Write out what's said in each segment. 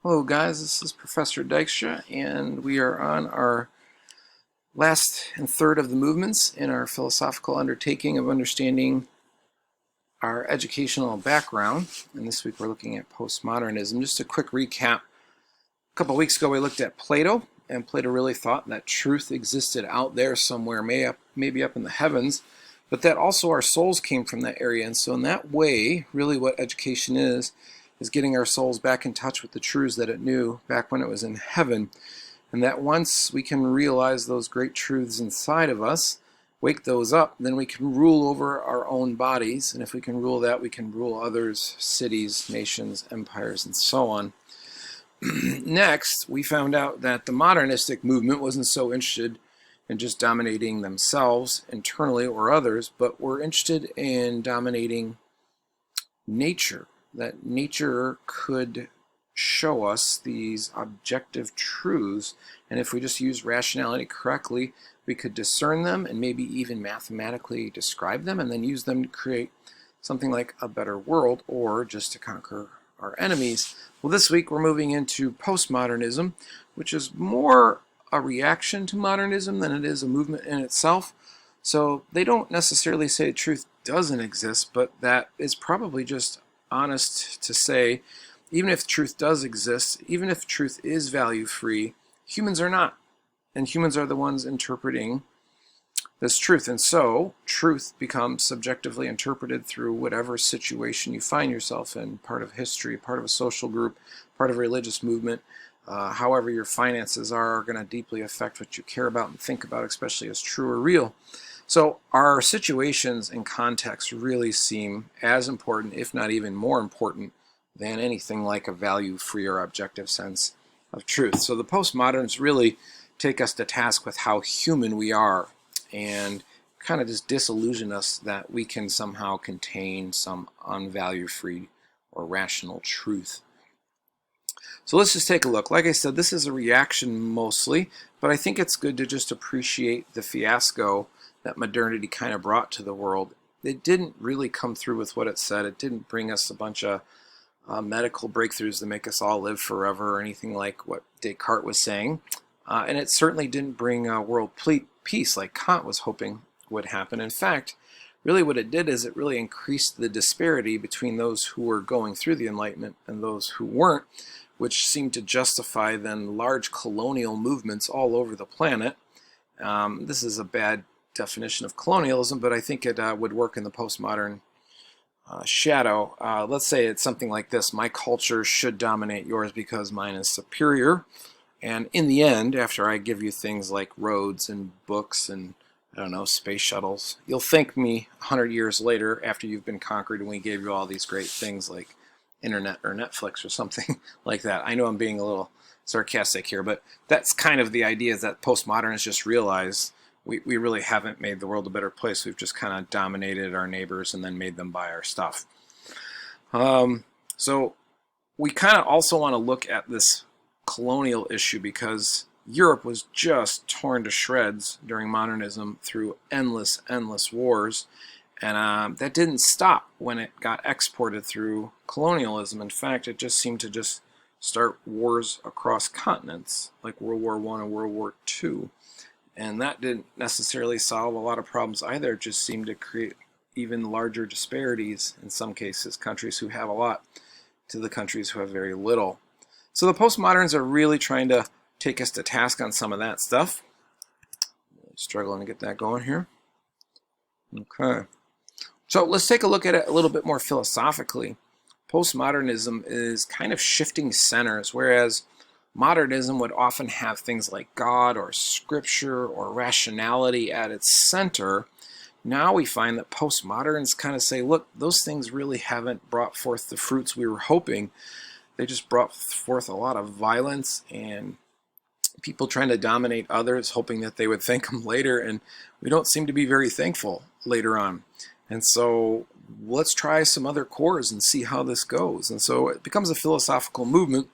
Hello guys, this is Professor Dykstra, and we are on our last and third of the movements in our philosophical undertaking of understanding our educational background. And this week we're looking at postmodernism. Just a quick recap. A couple of weeks ago we looked at Plato, and Plato really thought that truth existed out there somewhere, maybe up in the heavens, but that also our souls came from that area. And so in that way, really what education is getting our souls back in touch with the truths that it knew back when it was in heaven. And that once we can realize those great truths inside of us, wake those up, then we can rule over our own bodies. And if we can rule that, we can rule others, cities, nations, empires, and so on. Next, we found out that the modernistic movement wasn't so interested in just dominating themselves internally or others, but were interested in dominating nature. That nature could show us these objective truths, and if we just use rationality correctly, we could discern them and maybe even mathematically describe them and then use them to create something like a better world or just to conquer our enemies. Well, this week we're moving into postmodernism, which is more a reaction to modernism than it is a movement in itself. So they don't necessarily say truth doesn't exist, but that is probably just honest to say, even if truth does exist, even if truth is value-free, humans are not. And humans are the ones interpreting this truth. And so truth becomes subjectively interpreted through whatever situation you find yourself in, part of history, part of a social group, part of a religious movement. However your finances are going to deeply affect what you care about and think about, especially as true or real. So our situations and context really seem as important, if not even more important, than anything like a value-free or objective sense of truth. So the postmoderns really take us to task with how human we are and kind of just disillusion us that we can somehow contain some unvalue-free or rational truth. So let's just take a look. Like I said, this is a reaction mostly, but I think it's good to just appreciate the fiasco that modernity kind of brought to the world. It didn't really come through with what it said. It didn't bring us a bunch of medical breakthroughs to make us all live forever or anything like what Descartes was saying. And it certainly didn't bring world peace like Kant was hoping would happen. In fact, really what it did is it really increased the disparity between those who were going through the Enlightenment and those who weren't, which seemed to justify then large colonial movements all over the planet. This is a bad definition of colonialism, but I think it would work in the postmodern shadow. Let's say it's something like this: my culture should dominate yours because mine is superior. And in the end, after I give you things like roads and books and, I don't know, space shuttles, you'll thank me 100 years later after you've been conquered and we gave you all these great things like internet or Netflix or something like that. I know I'm being a little sarcastic here, but that's kind of the idea, is that postmodernists just realize we really haven't made the world a better place. We've just kind of dominated our neighbors and then made them buy our stuff. So we kind of also want to look at this colonial issue because Europe was just torn to shreds during modernism through endless wars. And that didn't stop when it got exported through colonialism. In fact, it just seemed to just start wars across continents, like World War I and World War II. And that didn't necessarily solve a lot of problems either. It just seemed to create even larger disparities, in some cases, countries who have a lot to the countries who have very little. So the postmoderns are really trying to take us to task on some of that stuff. Struggling to get that going here. Okay. So let's take a look at it a little bit more philosophically. Postmodernism is kind of shifting centers, whereas modernism would often have things like God or scripture or rationality at its center. Now we find that postmoderns kind of say, look, those things really haven't brought forth the fruits we were hoping. They just brought forth a lot of violence and people trying to dominate others, hoping that they would thank them later, and we don't seem to be very thankful later on. And so let's try some other cores and see how this goes. And so it becomes a philosophical movement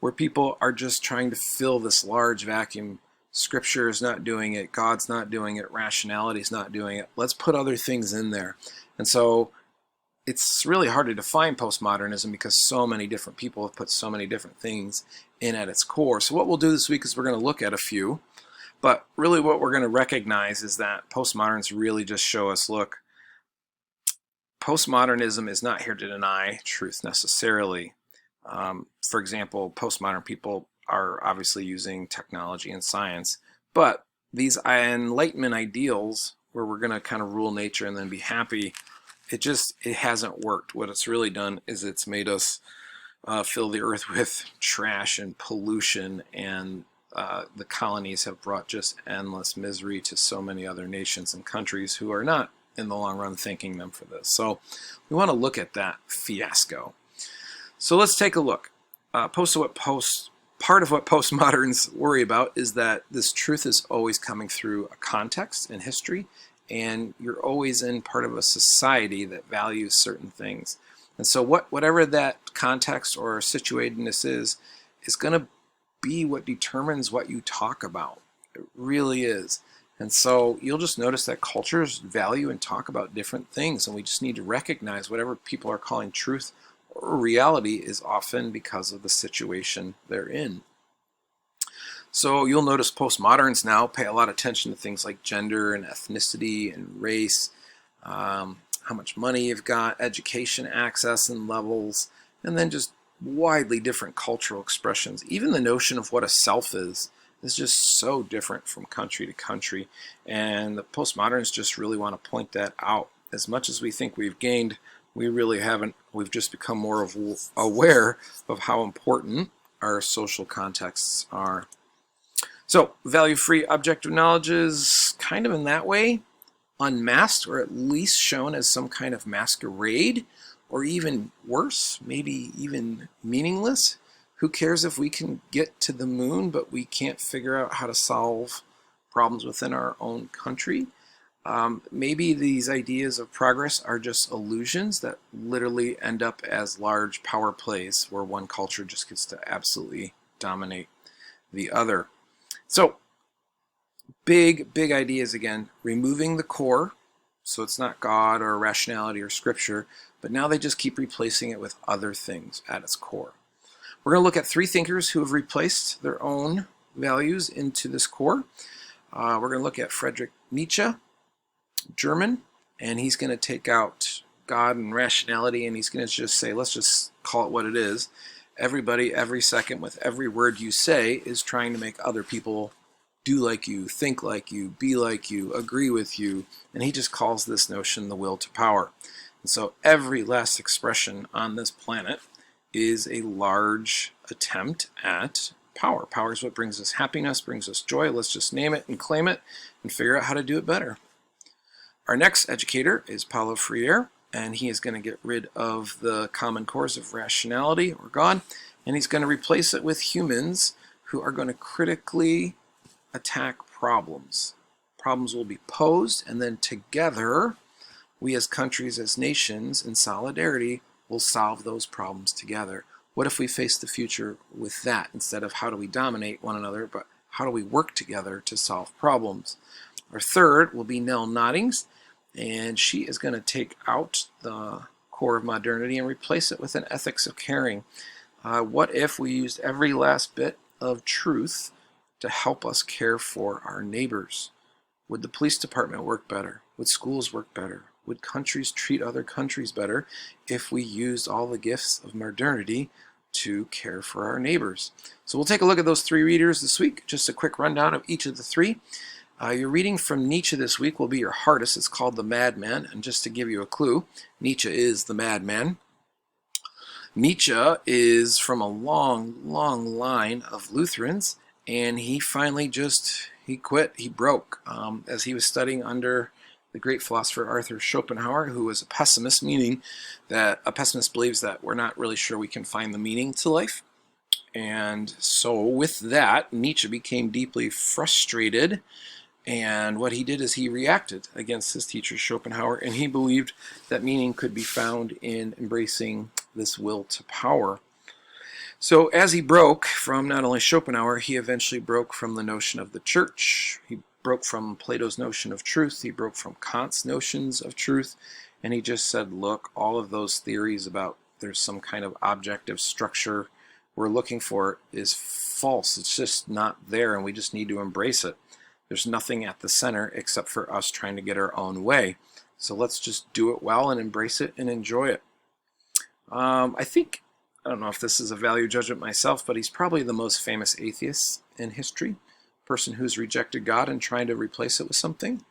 where people are just trying to fill this large vacuum. Scripture is not doing it, God's not doing it, rationality is not doing it. Let's put other things in there. And so it's really hard to define postmodernism because so many different people have put so many different things in at its core. So what we'll do this week is we're going to look at a few, but really what we're going to recognize is that postmoderns really just show us, look, postmodernism is not here to deny truth necessarily. For example, postmodern people are obviously using technology and science, but these Enlightenment ideals where we're going to kind of rule nature and then be happy, it hasn't worked. What it's really done is it's made us fill the earth with trash and pollution, and the colonies have brought just endless misery to so many other nations and countries who are not in the long run thanking them for this. So we want to look at that fiasco. So let's take a look. Part of what postmoderns worry about is that this truth is always coming through a context in history, and you're always in part of a society that values certain things. And so whatever that context or situatedness is going to be what determines what you talk about. It really is. And so you'll just notice that cultures value and talk about different things, and we just need to recognize whatever people are calling truth or reality is often because of the situation they're in. So you'll notice postmoderns now pay a lot of attention to things like gender and ethnicity and race, how much money you've got, education access and levels, and then just widely different cultural expressions. Even the notion of what a self is just so different from country to country, and the postmoderns just really want to point that out. As much as we think we've gained, we really haven't. We've just become more aware of how important our social contexts are. So value-free objective knowledge is kind of in that way unmasked, or at least shown as some kind of masquerade, or even worse, maybe even meaningless. Who cares if we can get to the moon, but we can't figure out how to solve problems within our own country? Maybe these ideas of progress are just illusions that literally end up as large power plays where one culture just gets to absolutely dominate the other. So, big ideas again, removing the core, so it's not God or rationality or scripture, but now they just keep replacing it with other things at its core. We're going to look at three thinkers who have replaced their own values into this core. We're going to look at Friedrich Nietzsche, German, and he's going to take out God and rationality, and he's going to just say, let's just call it what it is. Everybody, every second, with every word you say, is trying to make other people do like you, think like you, be like you, agree with you, and he just calls this notion the will to power. And so every last expression on this planet is a large attempt at power. Power is what brings us happiness, brings us joy. Let's just name it and claim it and figure out how to do it better. Our next educator is Paulo Freire, and he is going to get rid of the common cores of rationality or God, and he's going to replace it with humans who are going to critically attack problems. Problems will be posed, and then together, we as countries, as nations, in solidarity, will solve those problems together. What if we face the future with that instead of how do we dominate one another, but how do we work together to solve problems? Our third will be Nell Noddings, and she is going to take out the core of modernity and replace it with an ethics of caring. What if we used every last bit of truth to help us care for our neighbors? Would the police department work better? Would schools work better? Would countries treat other countries better if we used all the gifts of modernity to care for our neighbors? So we'll take a look at those three readers this week. Just a quick rundown of each of the three. Your reading from Nietzsche this week will be your hardest. It's called The Madman. And just to give you a clue, Nietzsche is the madman. Nietzsche is from a long line of Lutherans, and he finally he quit. He broke as he was studying under the great philosopher Arthur Schopenhauer, who was a pessimist, meaning that a pessimist believes that we're not really sure we can find the meaning to life. And so with that, Nietzsche became deeply frustrated, and what he did is he reacted against his teacher Schopenhauer, and he believed that meaning could be found in embracing this will to power. So as he broke from not only Schopenhauer, he eventually broke from the notion of the church. He broke from Plato's notion of truth. He broke from Kant's notions of truth. And he just said, look, all of those theories about there's some kind of objective structure we're looking for is false. It's just not there, and we just need to embrace it. There's nothing at the center except for us trying to get our own way. So let's just do it well and embrace it and enjoy it. I don't know if this is a value judgment myself, but he's probably the most famous atheist in history, person who's rejected God and trying to replace it with something.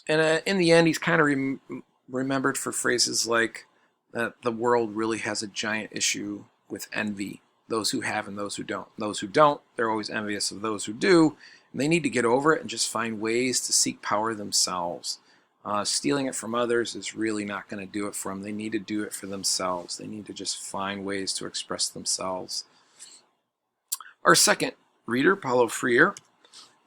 And in the end, he's kind of remembered for phrases like that the world really has a giant issue with envy, those who have and those who don't. Those who don't, they're always envious of those who do, and they need to get over it and just find ways to seek power themselves. Stealing it from others is really not going to do it for them. They need to do it for themselves. They need to just find ways to express themselves. Our second reader, Paulo Freire,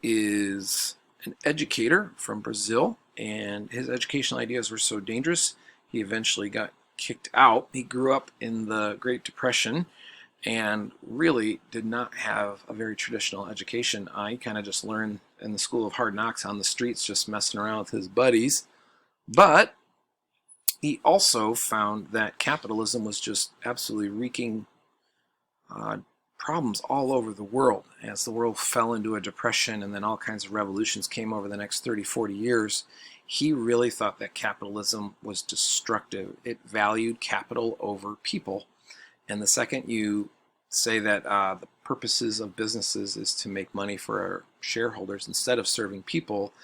is an educator from Brazil, and his educational ideas were so dangerous, he eventually got kicked out. He grew up in the Great Depression and really did not have a very traditional education. He kind of just learned in the school of hard knocks on the streets, just messing around with his buddies. But he also found that capitalism was just absolutely wreaking problems all over the world. As the world fell into a depression and then all kinds of revolutions came over the next 30, 40 years, he really thought that capitalism was destructive. It valued capital over people. And the second you say that the purposes of businesses is to make money for our shareholders instead of serving people,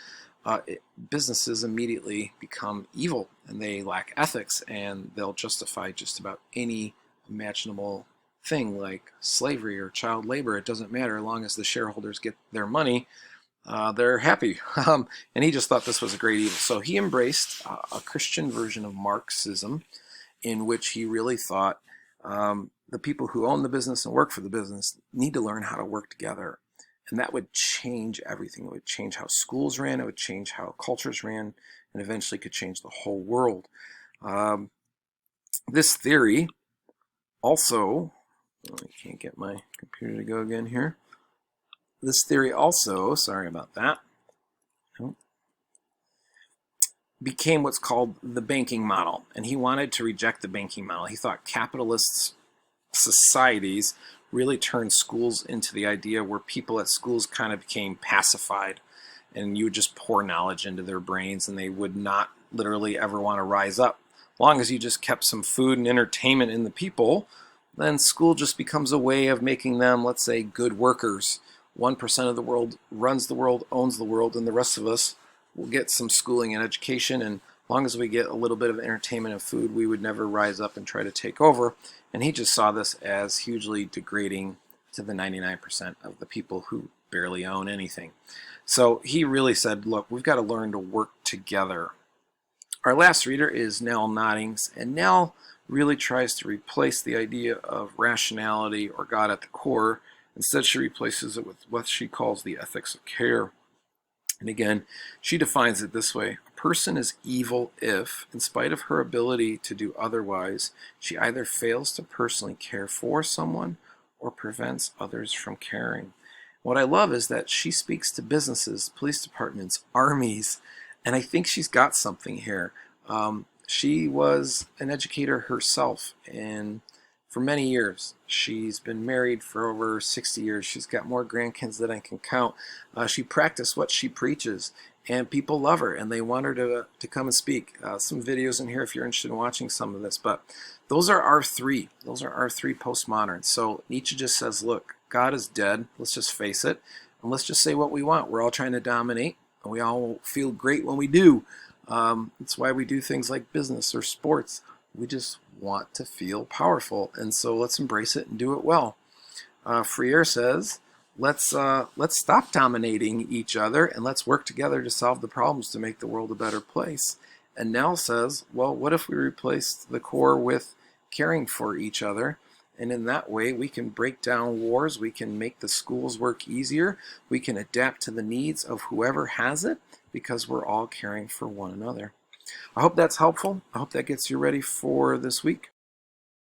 businesses immediately become evil, and they lack ethics, and they'll justify just about any imaginable thing like slavery or child labor. It doesn't matter, as long as the shareholders get their money, they're happy. And he just thought this was a great evil. So he embraced a Christian version of Marxism, in which he really thought the people who own the business and work for the business need to learn how to work together. And that would change everything. It would change how schools ran, it would change how cultures ran, and eventually could change the whole world. This theory also, I can't get my computer to go again here. This theory also, sorry about that, became what's called the banking model. And he wanted to reject the banking model. He thought capitalist societies really turned schools into the idea where people at schools kind of became pacified, and you would just pour knowledge into their brains and they would not literally ever want to rise up. As long as you just kept some food and entertainment in the people, then school just becomes a way of making them, let's say, good workers. 1% of the world runs the world, owns the world, and the rest of us will get some schooling and education, and as long as we get a little bit of entertainment and food, we would never rise up and try to take over. And he just saw this as hugely degrading to the 99% of the people who barely own anything. So he really said, look, we've got to learn to work together. Our last reader is Nell Noddings, and Nell really tries to replace the idea of rationality or God at the core. Instead, she replaces it with what she calls the ethics of care. And again, she defines it this way: a person is evil if, in spite of her ability to do otherwise, she either fails to personally care for someone or prevents others from caring. What I love is that she speaks to businesses, police departments, armies, and I think she's got something here. She was an educator herself, and for many years. She's been married for over 60 years. She's got more grandkids than I can count. She practiced what she preaches, and people love her, and they want her to come and speak. Some videos in here if you're interested in watching some of this, but those are our three. Those are our three postmoderns. So Nietzsche just says, look, God is dead. Let's just face it, and let's just say what we want. We're all trying to dominate, and we all feel great when we do. It's why we do things like business or sports. We just want to feel powerful, and so let's embrace it and do it well. Freire says, let's stop dominating each other and let's work together to solve the problems to make the world a better place. And Nell says, well, what if we replace the core with caring for each other? And in that way, we can break down wars, we can make the schools work easier, we can adapt to the needs of whoever has it, because we're all caring for one another. I hope that's helpful. I hope that gets you ready for this week.